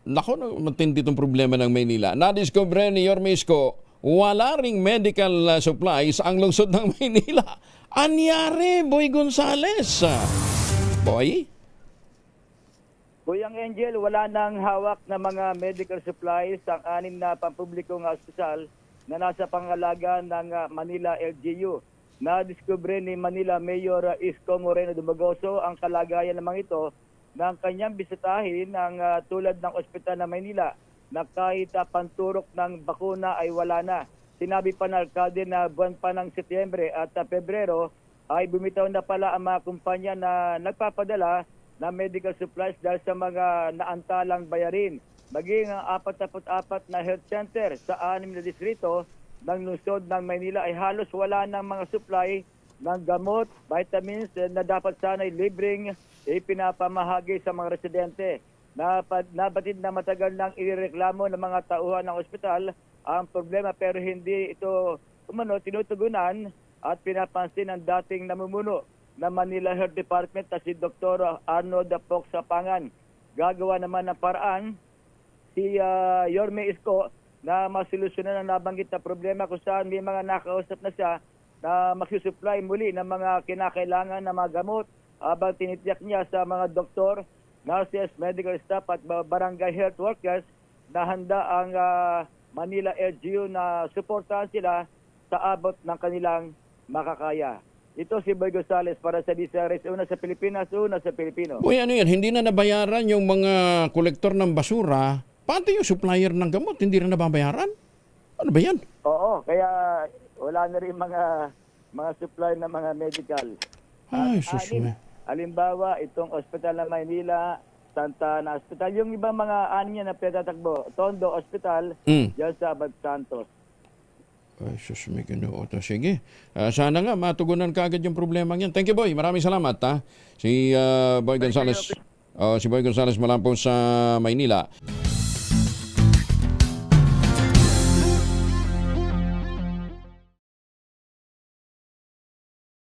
Nako, matindi itong problema ng Maynila. Nadiscover ni Yorme Isko, wala ring medical supplies ang lungsod ng Maynila. Anyari, Boy Gonzales? Boy? Kuyang Angel, wala nang hawak na mga medical supplies ang 6 na pampublikong ospital na nasa pangalaga ng Manila LGU. Na-discover ni Manila Mayor Isko Moreno Dumagoso ang kalagayan ng mga ito ng kanyang bisitahin ng tulad ng ospital ng Maynila na kahit panturok ng bakuna ay wala na. Sinabi pa ng alkalde na buwan pa ng Setyembre at Pebrero ay bumitaw na pala ang mga kumpanya na nagpapadala na medical supplies dahil sa mga naantalang bayarin. Maging ang 44 na health center sa 6 na distrito ng lungsod ng Maynila ay halos wala ng mga supply ng gamot, vitamins na dapat sana'y libreng ipinapamahagi sa mga residente. Nabatid na matagal nang inireklamo ng mga tauhan ng ospital ang problema pero hindi ito tinutugunan at pinapansin ng dating namumuno na Manila Health Department na si Dr. Arnold Poc Sapangan. Gagawa naman ng paraan si Yorme Isko na masolusyonan ang nabanggit na problema kung saan may mga nakausap na siya na magsusupply muli ng mga kinakailangan na mga gamot habang tinitiyak niya sa mga doktor, nurses, medical staff at barangay health workers na handa ang Manila LGU na suportahan sila sa abot ng kanilang makakaya. Ito si Boy Gonzales para sa DCRS, una sa Pilipinas, una sa Pilipino. Uy, ano yan? Hindi na nabayaran yung mga kolektor ng basura, pati yung supplier ng gamot, hindi na nababayaran? Ano ba yan? Oo, kaya wala na rin mga supply ng mga medical. Ay, susme. Halimbawa, itong ospital ng Maynila, Santa Ana Hospital, yung ibang mga niya na pinatakbo, Tondo Hospital, dyan sa Abad Santos. Ay, susme, Ginoo. Sige. Sana nga matugunan kaagad yung problema yan. Thank you, Boy. Maraming salamat. Si Boy Gonzales. Si Boy Gonzales mula po sa Maynila.